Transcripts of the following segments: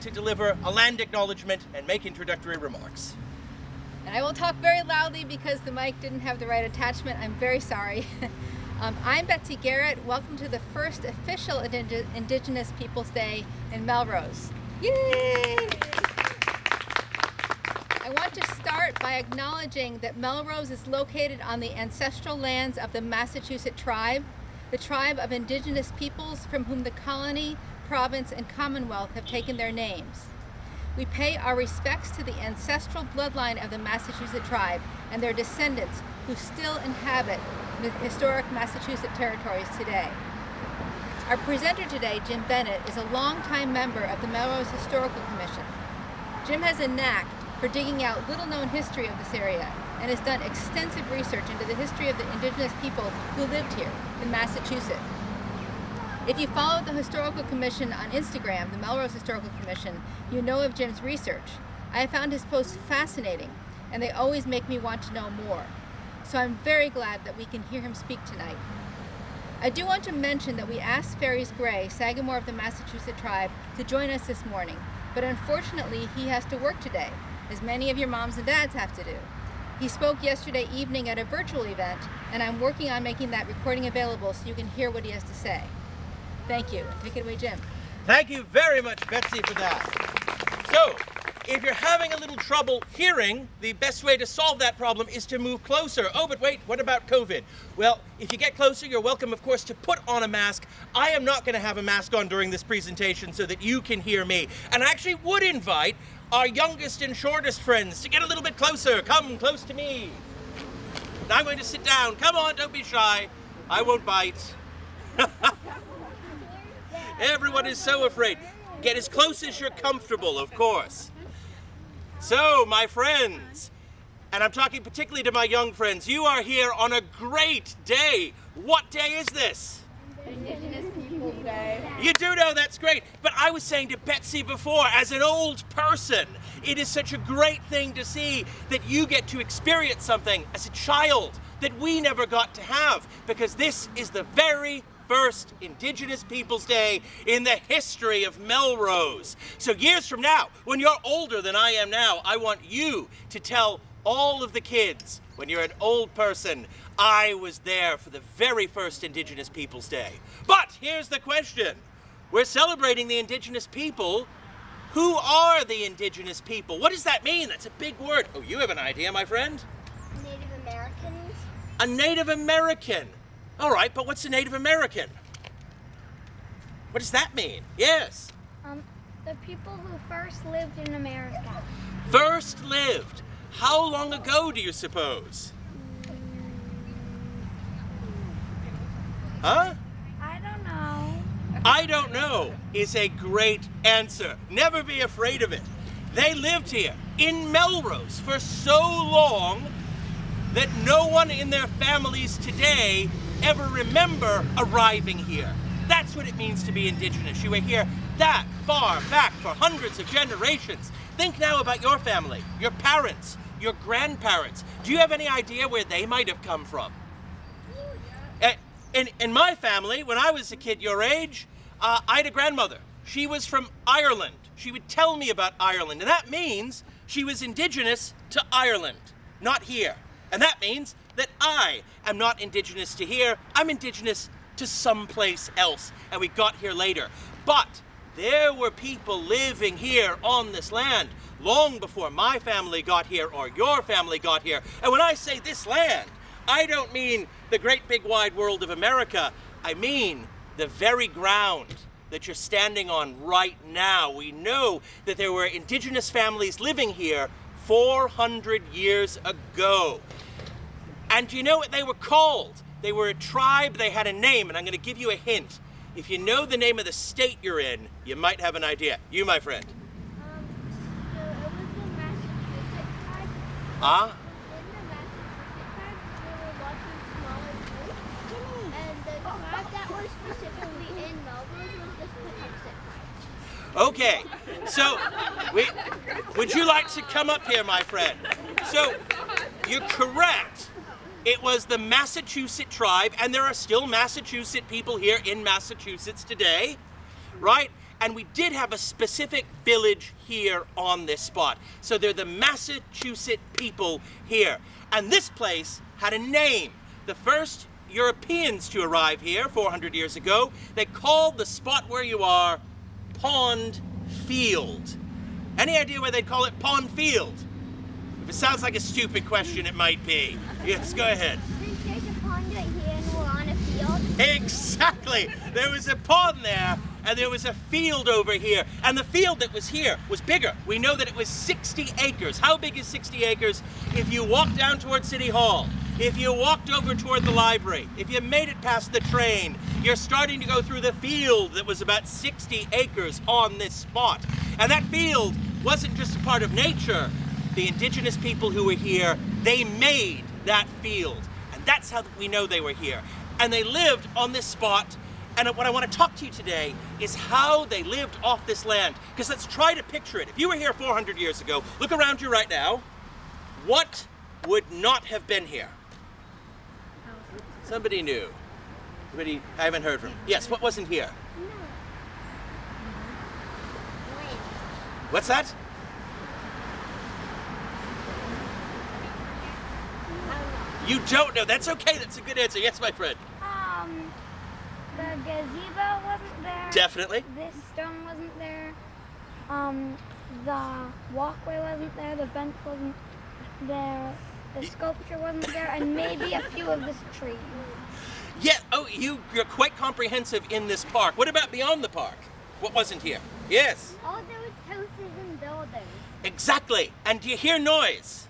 to deliver a land acknowledgement and make introductory remarks. And I will talk very loudly because the mic didn't have the right attachment. I'm very sorry. I'm Betsy Garrett. Welcome to the first official Indigenous Peoples Day in Melrose. Yay! I want to start by acknowledging that Melrose is located on the ancestral lands of the Massachusetts tribe, the tribe of Indigenous peoples from whom the colony, province, and commonwealth have taken their names. We pay our respects to the ancestral bloodline of the Massachusetts tribe and their descendants who still inhabit the historic Massachusetts territories today. Our presenter today, Jim Bennett, is a longtime member of the Melrose Historical Commission. Jim has a knack for digging out little-known history of this area and has done extensive research into the history of the Indigenous people who lived here in Massachusetts. If you follow the Historical Commission on Instagram, the Melrose Historical Commission, you know of Jim's research. I have found his posts fascinating, and they always make me want to know more. So I'm very glad that we can hear him speak tonight. I do want to mention that we asked Ferries Gray, Sagamore of the Massachusetts tribe, to join us this morning, but unfortunately he has to work today, as many of your moms and dads have to do. He spoke yesterday evening at a virtual event, and I'm working on making that recording available so you can hear what he has to say. Thank you. Take it away, Jim. Thank you very much, Betsy, for that. So, if you're having a little trouble hearing, the best way to solve that problem is to move closer. Oh, but wait, what about COVID? Well, if you get closer, you're welcome, of course, to put on a mask. I am not going to have a mask on during this presentation so that you can hear me. And I actually would invite our youngest and shortest friends to get a little bit closer. Come close to me. Now I'm going to sit down. Come on, don't be shy. I won't bite. Everyone is so afraid. Get as close as you're comfortable, of course. So, my friends, and I'm talking particularly to my young friends, you are here on a great day. What day is this? Indigenous Peoples Day. You do know, that's great. But I was saying to Betsy before, as an old person, it is such a great thing to see that you get to experience something as a child that we never got to have, because this is the very first Indigenous Peoples Day in the history of Melrose. So years from now, when you're older than I am now, I want you to tell all of the kids, when you're an old person, I was there for the very first Indigenous Peoples Day. But here's the question. We're celebrating the Indigenous people. Who are the Indigenous people? What does that mean? That's a big word. Oh, you have an idea, my friend? Native Americans. A Native American. All right, but what's a Native American? What does that mean? Yes. The people who first lived in America. First lived. How long ago do you suppose? Huh? I don't know. I don't know is a great answer. Never be afraid of it. They lived here in Melrose for so long that no one in their families today ever remember arriving here. That's what it means to be Indigenous. You were here that far back for hundreds of generations. Think now about your family, your parents, your grandparents. Do you have any idea where they might have come from? In my family, when I was a kid your age, I had a grandmother. She was from Ireland. She would tell me about Ireland, and that means she was Indigenous to Ireland, not here. And that means that I am not Indigenous to here, I'm Indigenous to someplace else, and we got here later. But there were people living here on this land long before my family got here or your family got here. And when I say this land, I don't mean the great big wide world of America. I mean the very ground that you're standing on right now. We know that there were Indigenous families living here 400 years ago. And do you know what they were called? They were a tribe, they had a name, and I'm going to give you a hint. If you know the name of the state you're in, you might have an idea. You, my friend. So it was the Massachusetts tribe. Ah? In the Massachusetts tribe, there were lots of smaller groups. And the tribe that was specifically in Melrose was the Patuxent tribe. Okay, so would you like to come up here, my friend? So you're correct. It was the Massachusetts tribe, and there are still Massachusetts people here in Massachusetts today, right? And we did have a specific village here on this spot. So they're the Massachusetts people here. And this place had a name. The first Europeans to arrive here 400 years ago, they called the spot where you are Pond Field. Any idea why they'd call it Pond Field? If it sounds like a stupid question, it might be. Yes, go ahead. Since there's a pond right here and we're on a field. Exactly. There was a pond there, and there was a field over here. And the field that was here was bigger. We know that it was 60 acres. How big is 60 acres? If you walked down toward City Hall, if you walked over toward the library, if you made it past the train, you're starting to go through the field that was about 60 acres on this spot. And that field wasn't just a part of nature. The indigenous people who were here, they made that field. And that's how we know they were here. And they lived on this spot. And what I want to talk to you today is how they lived off this land. Because let's try to picture it. If you were here 400 years ago, look around you right now. What would not have been here? Somebody new. Somebody I haven't heard from. Yes, what wasn't here? What's that? You don't know. That's okay. That's a good answer. Yes, my friend. The gazebo wasn't there. Definitely. This stone wasn't there. The walkway wasn't there. The bench wasn't there. The sculpture wasn't there, and maybe a few of the trees. Yeah. Oh, you're quite comprehensive in this park. What about beyond the park? What wasn't here? Yes. All those houses and buildings. Exactly. And do you hear noise?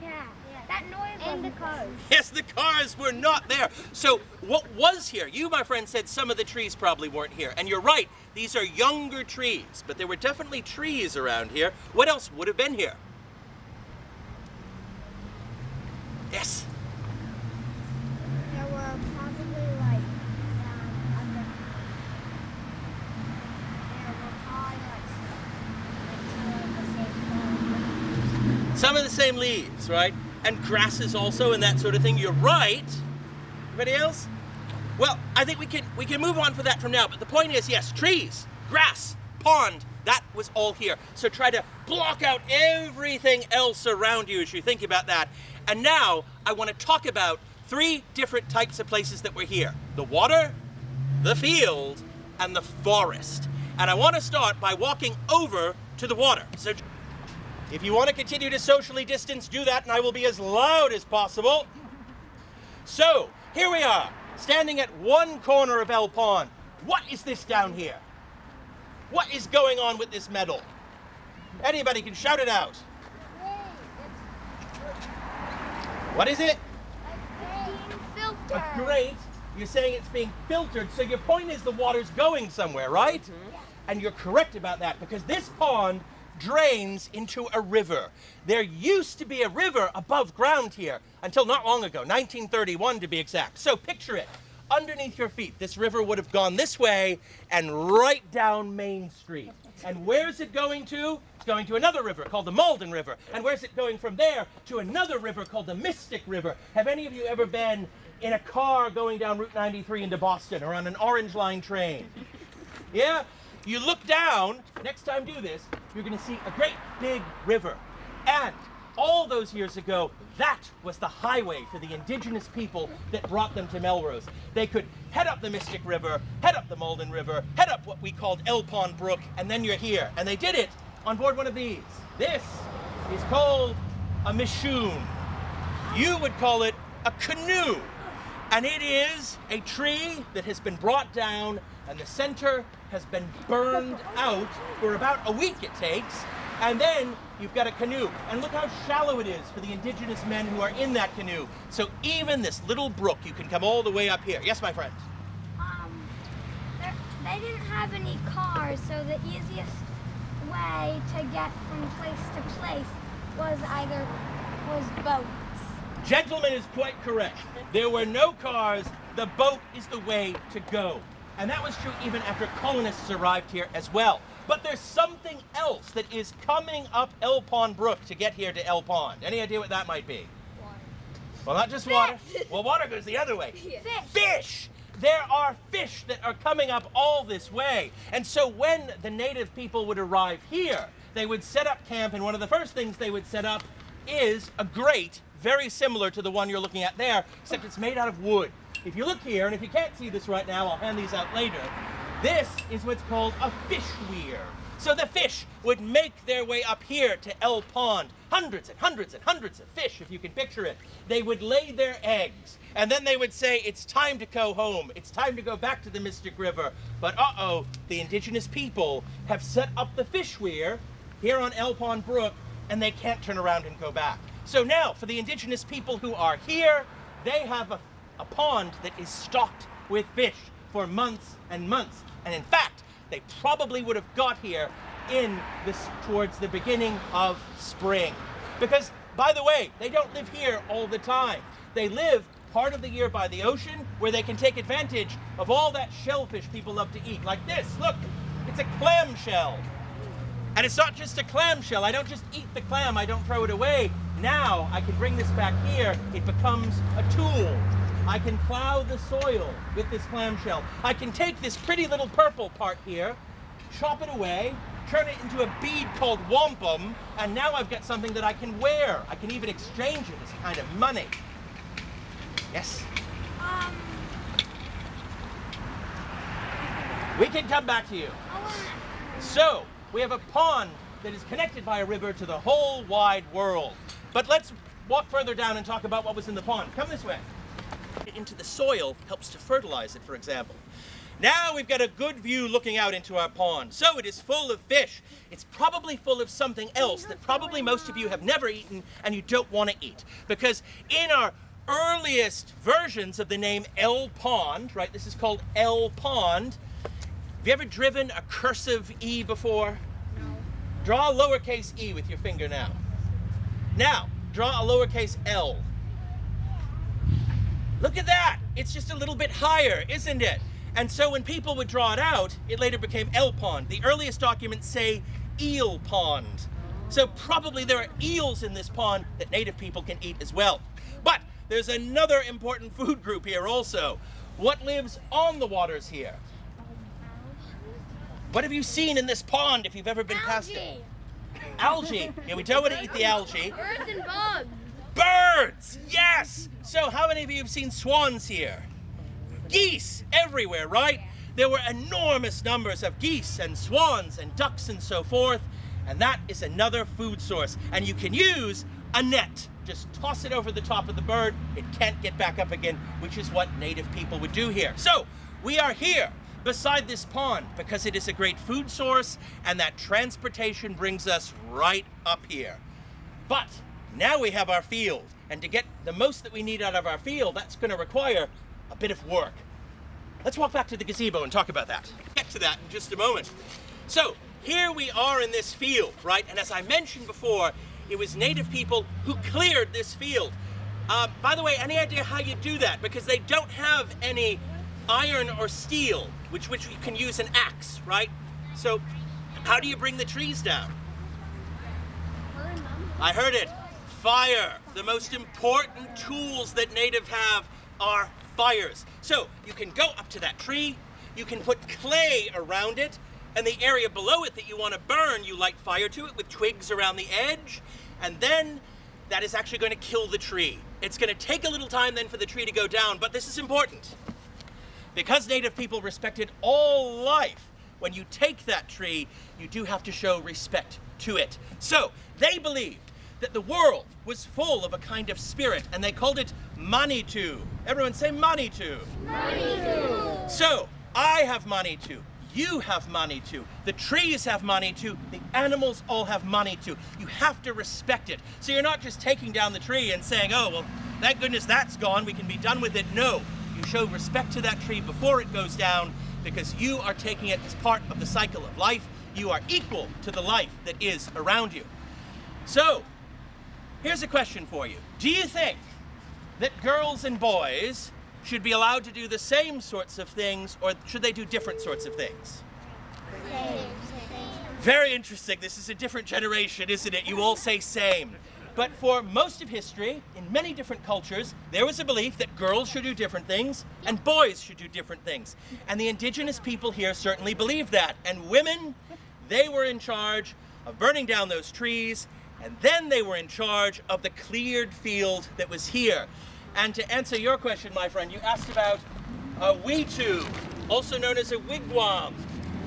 Yeah. That noise and the cars. Yes, the cars were not there. So what was here? You, my friend, said some of the trees probably weren't here. And you're right. These are younger trees. But there were definitely trees around here. What else would have been here? Yes. There were probably like Some of the same leaves, right? And grasses also and that sort of thing. You're right. Anybody else? Well, I think we can move on for that from now. But the point is, yes, trees, grass, pond, that was all here. So try to block out everything else around you as you think about that. And now I want to talk about 3 different types of places that were here. The water, the field, and the forest. And I want to start by walking over to the water. So if you want to continue to socially distance, do that, and I will be as loud as possible. So, here we are, standing at one corner of El Pond. What is this down here? What is going on with this metal? Anybody can shout it out. What is it? filtered. A grate. You're saying it's being filtered, so your point is the water's going somewhere, right? Mm-hmm. And you're correct about that, because this pond drains into a river. There used to be a river above ground here until not long ago, 1931 to be exact. So picture it. Underneath your feet, this river would have gone this way and right down Main Street. And where's it going to? It's going to another river called the Malden River. And where's it going from there? To another river called the Mystic River. Have any of you ever been in a car going down Route 93 into Boston or on an Orange Line train? Yeah? You look down, next time do this, you're going to see a great big river. And all those years ago, that was the highway for the indigenous people that brought them to Melrose. They could head up the Mystic River, head up the Malden River, head up what we called El Pond Brook, and then you're here. And they did it on board one of these. This is called a mishoon. You would call it a canoe. And it is a tree that has been brought down, and the center has been burned out for about a week it takes. And then you've got a canoe. And look how shallow it is for the indigenous men who are in that canoe. So even this little brook, you can come all the way up here. Yes, my friend? They didn't have any cars, so the easiest way to get from place to place was boats. Gentleman is quite correct. There were no cars. The boat is the way to go. And that was true even after colonists arrived here as well. But there's something else that is coming up El Pond Brook to get here to El Pond. Any idea what that might be? Water. Well, not just water. Well, water goes the other way. Fish. Fish! there are fish that are coming up all this way. And so when the native people would arrive here, they would set up camp, and one of the first things they would set up is a grate very similar to the one you're looking at there, except it's made out of wood. If you look here, and if you can't see this right now, I'll hand these out later, this is what's called a fish weir. So the fish would make their way up here to El Pond. Hundreds and hundreds and hundreds of fish, if you can picture it. They would lay their eggs, and then they would say, it's time to go home. It's time to go back to the Mystic River. But uh-oh, the indigenous people have set up the fish weir here on El Pond Brook, and they can't turn around and go back. So now, for the indigenous people who are here, they have a pond that is stocked with fish for months and months. And in fact, they probably would have got here towards the beginning of spring. Because, by the way, they don't live here all the time. They live part of the year by the ocean, where they can take advantage of all that shellfish people love to eat. Like this, look, it's a clam shell. And it's not just a clam shell. I don't just eat the clam, I don't throw it away. Now I can bring this back here, it becomes a tool. I can plow the soil with this clamshell. I can take this pretty little purple part here, chop it away, turn it into a bead called wampum, and now I've got something that I can wear. I can even exchange it as kind of money. Yes? We can come back to you. So, we have a pond that is connected by a river to the whole wide world. But let's walk further down and talk about what was in the pond. Come this way. Into the soil helps to fertilize it, for example. Now we've got a good view looking out into our pond. So it is full of fish. It's probably full of something else that probably most of you have never eaten and you don't want to eat. Because in our earliest versions of the name El Pond, right, this is called El Pond. Have you ever driven a cursive E before? No. Draw a lowercase e with your finger now. Now, draw a lowercase L. Look at that! It's just a little bit higher, isn't it? And so when people would draw it out, it later became El Pond. The earliest documents say Eel Pond. So probably there are eels in this pond that native people can eat as well. But there's another important food group here also. What lives on the waters here? What have you seen in this pond if you've ever been past it? Algae. Yeah, we don't want to eat the algae. Birds and bugs. Birds! Yes! So how many of you have seen swans here? Geese everywhere, right? There were enormous numbers of geese and swans and ducks and so forth, and that is another food source. And you can use a net. Just toss it over the top of the bird, it can't get back up again, which is what native people would do here. So, we are here beside this pond because it is a great food source, and that transportation brings us right up here. But now we have our field, and to get the most that we need out of our field, that's going to require a bit of work. Let's walk back to the gazebo and talk about that. Get to that in just a moment. So, here we are in this field, right? And as I mentioned before, it was native people who cleared this field. By the way, any idea how you do that? Because they don't have any iron or steel, which you can use an axe, right? So, how do you bring the trees down? I heard it. Fire. The most important tools that native have are fires. So you can go up to that tree, you can put clay around it, and the area below it that you want to burn, you light fire to it with twigs around the edge, and then that is actually going to kill the tree. It's going to take a little time then for the tree to go down, but this is important. Because native people respected all life, when you take that tree, you do have to show respect to it. So they believed that the world was full of a kind of spirit, and they called it Manitou. Everyone say Manitou. Manitou. So, I have Manitou. You have Manitou. The trees have Manitou. The animals all have Manitou. You have to respect it. So you're not just taking down the tree and saying, oh, well, thank goodness that's gone. We can be done with it. No, you show respect to that tree before it goes down, because you are taking it as part of the cycle of life. You are equal to the life that is around you. So, here's a question for you. Do you think that girls and boys should be allowed to do the same sorts of things, or should they do different sorts of things? Same. Very interesting. This is a different generation, isn't it? You all say same. But for most of history, in many different cultures, there was a belief that girls should do different things and boys should do different things. And the indigenous people here certainly believed that. And women, they were in charge of burning down those trees, and then they were in charge of the cleared field that was here. And to answer your question, my friend, you asked about a wetu, also known as a wigwam.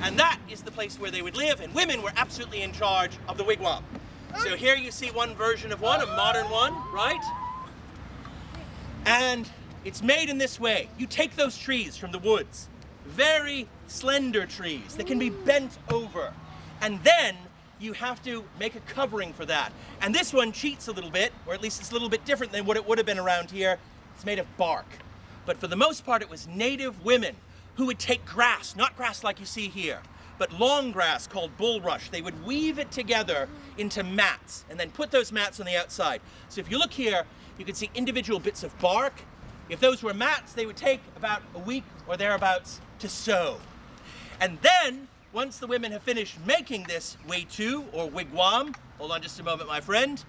And that is the place where they would live, and women were absolutely in charge of the wigwam. So here you see one version of one, a modern one, right? And it's made in this way. You take those trees from the woods, very slender trees that can be bent over, and then you have to make a covering for that. And this one cheats a little bit, or at least it's a little bit different than what it would have been around here. It's made of bark. But for the most part, it was native women who would take grass, not grass like you see here, but long grass called bulrush. They would weave it together into mats and then put those mats on the outside. So if you look here, you can see individual bits of bark. If those were mats, they would take about a week or thereabouts to sew. And then, once the women have finished making this wetu or wigwam, hold on just a moment, my friend,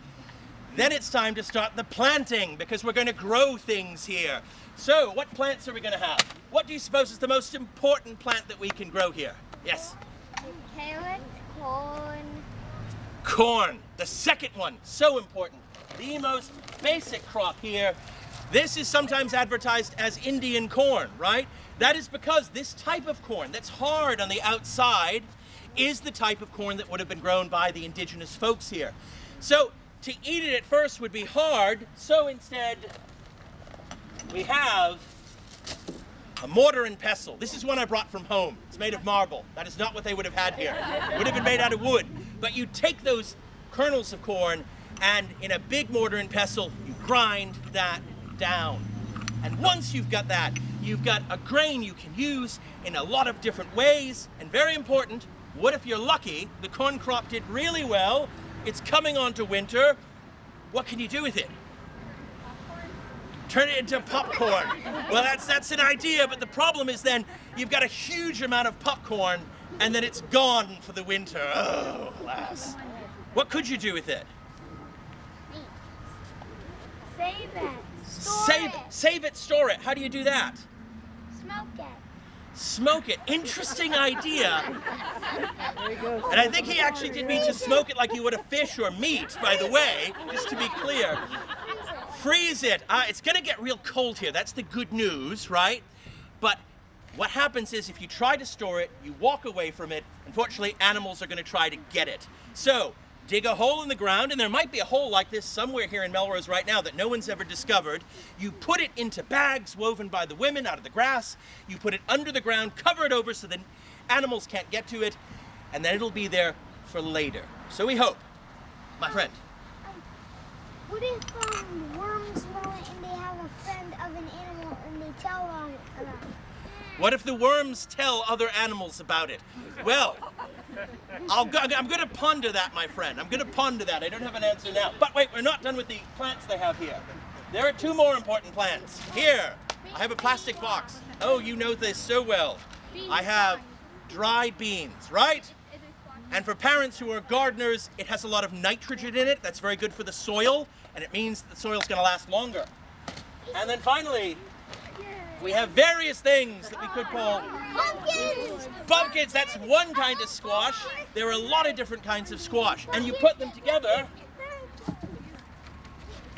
then it's time to start the planting, because we're going to grow things here. So, what plants are we going to have? What do you suppose is the most important plant that we can grow here? Yes? Carrots, corn. Corn, the second one, so important. The most basic crop here. This is sometimes advertised as Indian corn, right? That is because this type of corn that's hard on the outside is the type of corn that would have been grown by the indigenous folks here. So to eat it at first would be hard, so instead we have a mortar and pestle. This is one I brought from home. It's made of marble. That is not what they would have had here. It would have been made out of wood. But you take those kernels of corn and in a big mortar and pestle, you grind that down. And once you've got that, you've got a grain you can use in a lot of different ways. And very important, what if you're lucky, the corn crop did really well, it's coming on to winter, what can you do with it? Turn it into popcorn. Well, that's an idea, but the problem is then you've got a huge amount of popcorn and then it's gone for the winter. Oh, alas. What could you do with it? Save it. Save it, store it. How do you do that? Smoke it. Smoke it. Interesting idea. And I think he actually did mean to smoke it like you would a fish or meat, by the way, just to be clear. Freeze it. It's going to get real cold here. That's the good news, right? But what happens is if you try to store it, you walk away from it, unfortunately animals are going to try to get it. So dig a hole in the ground, and there might be a hole like this somewhere here in Melrose right now that no one's ever discovered. You put it into bags woven by the women out of the grass. You put it under the ground, cover it over so that animals can't get to it, and then it'll be there for later. So we hope. My friend. What if worms smell it and they have a friend of an animal and they tell them about it? What if the worms tell other animals about it? Well, I'm going to ponder that, my friend. I'm going to ponder that. I don't have an answer now. But wait, we're not done with the plants they have here. There are two more important plants. Here, I have a plastic box. Oh, you know this so well. I have dried beans, right? And for parents who are gardeners, it has a lot of nitrogen in it. That's very good for the soil, and it means the soil's going to last longer. And then finally, we have various things that we could call Pumpkins! pumpkins. That's one kind of squash. There are a lot of different kinds of squash. And you put them together,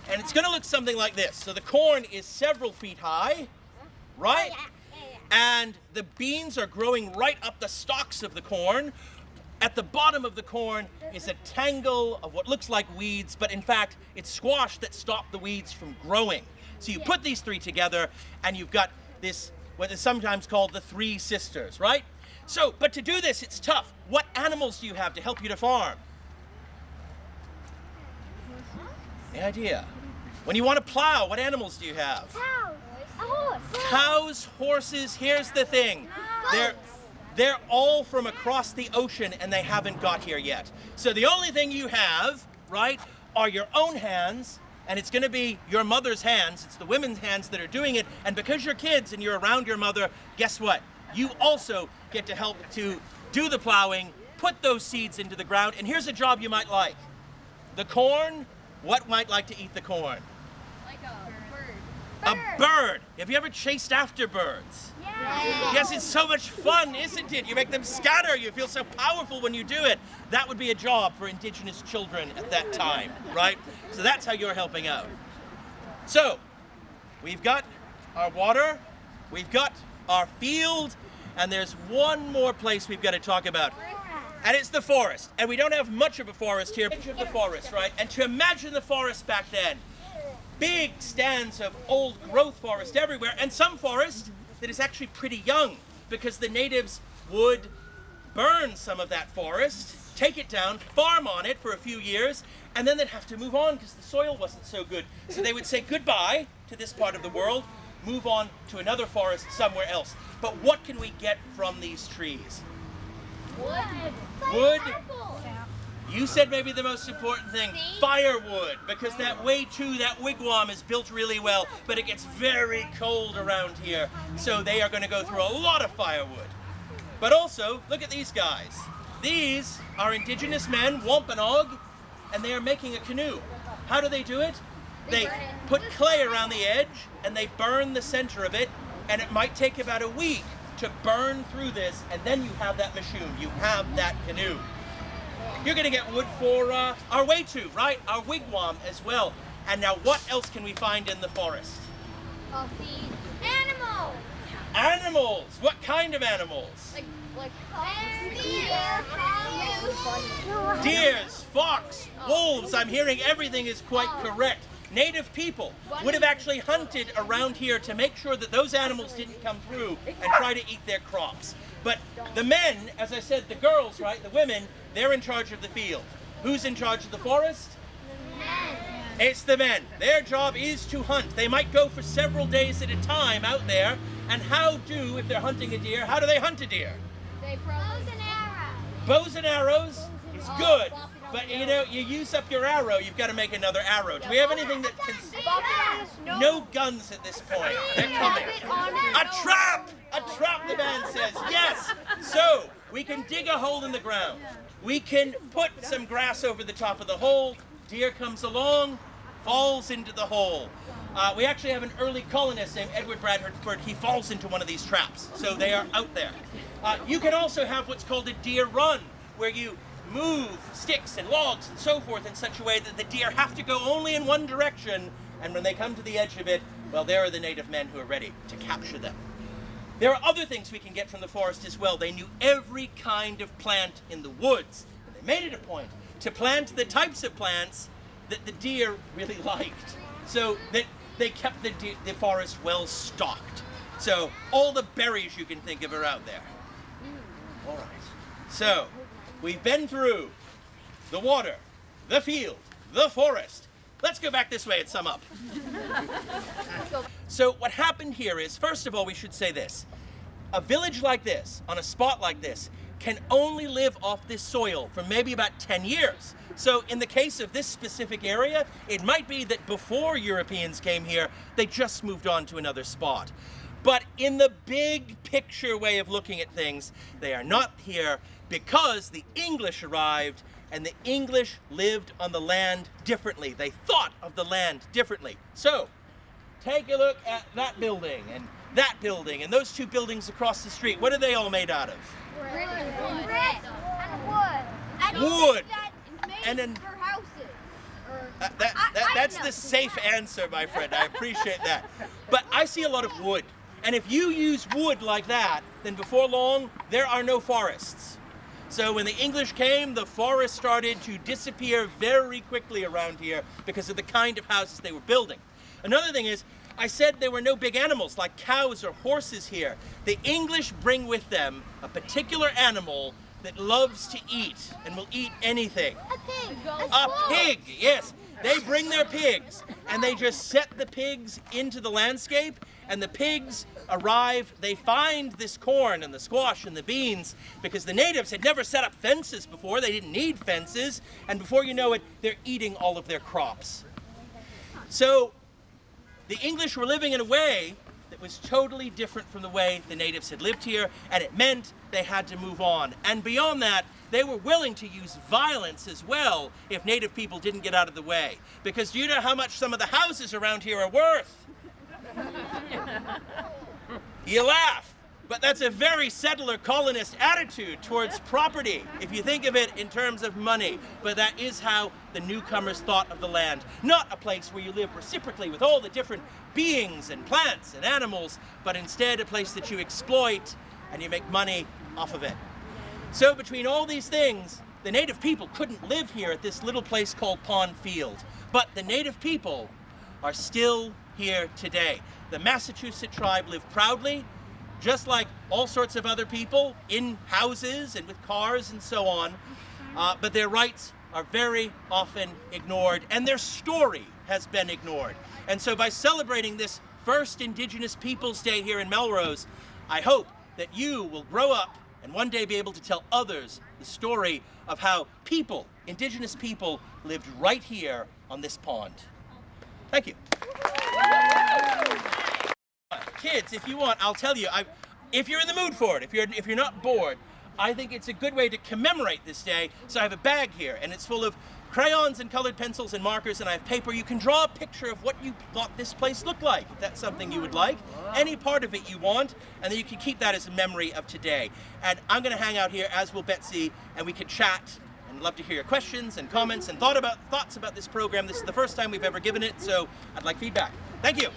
and it's going to look something like this. So the corn is several feet high, right? And the beans are growing right up the stalks of the corn. At the bottom of the corn is a tangle of what looks like weeds, but in fact, it's squash that stop the weeds from growing. So you put these three together, and you've got this, what is sometimes called the three sisters, right? So, but to do this, it's tough. What animals do you have to help you to farm? Any idea? When you want to plow, what animals do you have? Cows. A horse. Cows, horses. Here's the thing. They're all from across the ocean, and they haven't got here yet. So the only thing you have, right, are your own hands, and it's going to be your mother's hands. It's the women's hands that are doing it. And because you're kids and you're around your mother, guess what? You also get to help to do the plowing, put those seeds into the ground. And here's a job you might like. The corn what might like to eat the corn? Like a bird. A bird. Have you ever chased after birds? Yeah. Yes, it's so much fun, isn't it? You make them scatter. You feel so powerful when you do it. That would be a job for Indigenous children at that time, right? So that's how you're helping out. So, we've got our water, we've got our field, and there's one more place we've got to talk about. And it's the forest. And we don't have much of a forest here. Edge of the forest, right? And to imagine the forest back then, big stands of old growth forest everywhere, and some forest that is actually pretty young because the natives would burn some of that forest, take it down, farm on it for a few years, and then they'd have to move on because the soil wasn't so good. So they would say goodbye to this part of the world, move on to another forest somewhere else. But what can we get from these trees? Wood. You said maybe the most important thing, firewood, because that wigwam is built really well, but it gets very cold around here, so they are going to go through a lot of firewood. But also, look at these guys. These are Indigenous men, Wampanoag, and they are making a canoe. How do they do it? They put clay around the edge, and they burn the center of it, and it might take about a week to burn through this, and then you have that machine, you have that canoe. You're going to get wood for our wetu, right? Our wigwam as well. And now what else can we find in the forest? The animals. Animals! What kind of animals? Like Deers, fox, wolves. I'm hearing everything is quite correct. Native people would have actually hunted around here to make sure that those animals didn't come through and try to eat their crops. But the men, as I said, the girls, right, the women, they're in charge of the field. Who's in charge of the forest? men. It's the men. Their job is to hunt. They might go for several days at a time out there. And if they're hunting a deer, how do they hunt a deer? They bows and arrows. Bows and arrows is good. But you know, you use up your arrow, you've got to make another arrow. Do we have anything that can... No guns at this point. They're coming. A trap! A trap, the man says. Yes! So, we can dig a hole in the ground. We can put some grass over the top of the hole. Deer comes along, falls into the hole. We actually have an early colonist named Edward Bradford. He falls into one of these traps. So they are out there. You can also have what's called a deer run, where you move sticks and logs and so forth in such a way that the deer have to go only in one direction, and when they come to the edge of it, well, there are the native men who are ready to capture them. There are other things we can get from the forest as well. They knew every kind of plant in the woods, and they made it a point to plant the types of plants that the deer really liked, so that they kept the forest well stocked. So all the berries you can think of are out there. All right, so we've been through the water, the field, the forest. Let's go back this way and sum up. So what happened here is, first of all, we should say this. A village like this, on a spot like this, can only live off this soil for maybe about 10 years. So in the case of this specific area, it might be that before Europeans came here, they just moved on to another spot. But in the big picture way of looking at things, they are not here because the English arrived, and the English lived on the land differently. They thought of the land differently. So, take a look at that building, and those two buildings across the street. What are they all made out of? Brick and wood. Wood. And then for houses. That's the safe answer, my friend. I appreciate that. But I see a lot of wood. And if you use wood like that, then before long, there are no forests. So when the English came, the forest started to disappear very quickly around here because of the kind of houses they were building. Another thing is, I said there were no big animals like cows or horses here. The English bring with them a particular animal that loves to eat and will eat anything. A pig. A pig, yes. They bring their pigs, and they just set the pigs into the landscape, and the pigs arrive. They find this corn and the squash and the beans because the natives had never set up fences before. They didn't need fences, and before you know it, they're eating all of their crops. So the English were living in a way that it was totally different from the way the natives had lived here, and it meant they had to move on. And beyond that, they were willing to use violence as well if native people didn't get out of the way. Because do you know how much some of the houses around here are worth? You laugh, but that's a very settler colonist attitude towards property, if you think of it in terms of money. But that is how the newcomers thought of the land. Not a place where you live reciprocally with all the different beings and plants and animals, but instead a place that you exploit and you make money off of it. So between all these things, the native people couldn't live here at this little place called Pond Field. But the native people are still here today. The Massachusetts tribe live proudly, just like all sorts of other people, in houses and with cars and so on. But their rights are very often ignored, and their story has been ignored. And so by celebrating this first Indigenous Peoples Day here in Melrose, I hope that you will grow up and one day be able to tell others the story of how people, Indigenous people, lived right here on this pond. Thank you. Kids, if you want, I'll tell you, if you're in the mood for it, if you're not bored, I think it's a good way to commemorate this day. So I have a bag here, and it's full of crayons and colored pencils and markers, and I have paper. You can draw a picture of what you thought this place looked like, if that's something you would like. Any part of it you want, and then you can keep that as a memory of today. And I'm going to hang out here, as will Betsy, and we can chat. And love to hear your questions and comments and thoughts about this program. This is the first time we've ever given it, so I'd like feedback. Thank you.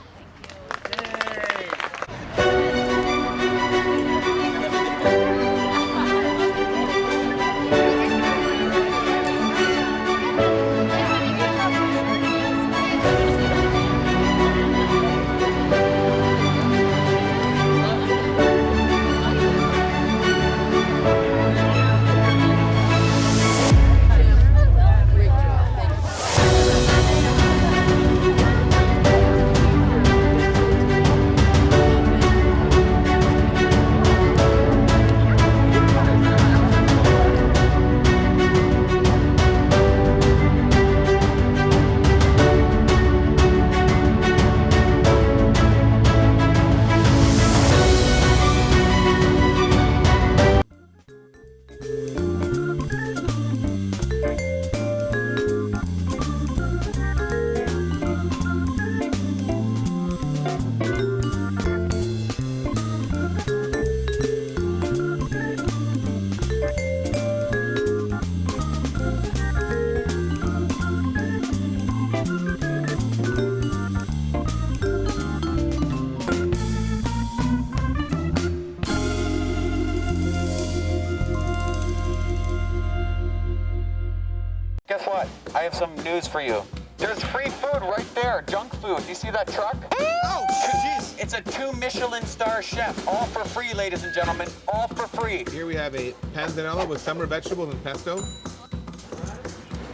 Guess what? I have some news for you. There's free food right there, junk food. You see that truck? Oh, jeez. It's a 2 Michelin star chef. All for free, ladies and gentlemen. All for free. Here we have a panzanella with summer vegetables and pesto.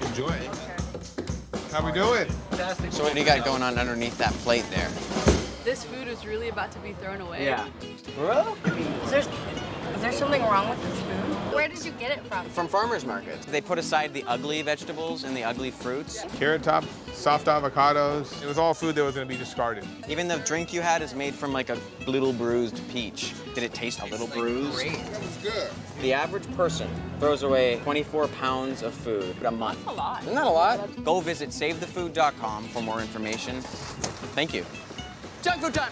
Enjoy. How we doing? Fantastic. So what do you got going on underneath that plate there? This food is really about to be thrown away. Yeah. Is there something wrong with this food? Where did you get it from? From farmers markets. They put aside the ugly vegetables and the ugly fruits. Carrot top, soft avocados. It was all food that was going to be discarded. Even the drink you had is made from like a little bruised peach. Did it taste a little bruised? It was good. The average person throws away 24 pounds of food a month. That's a lot. Isn't that a lot? Go visit savethefood.com for more information. Thank you. Junk food time!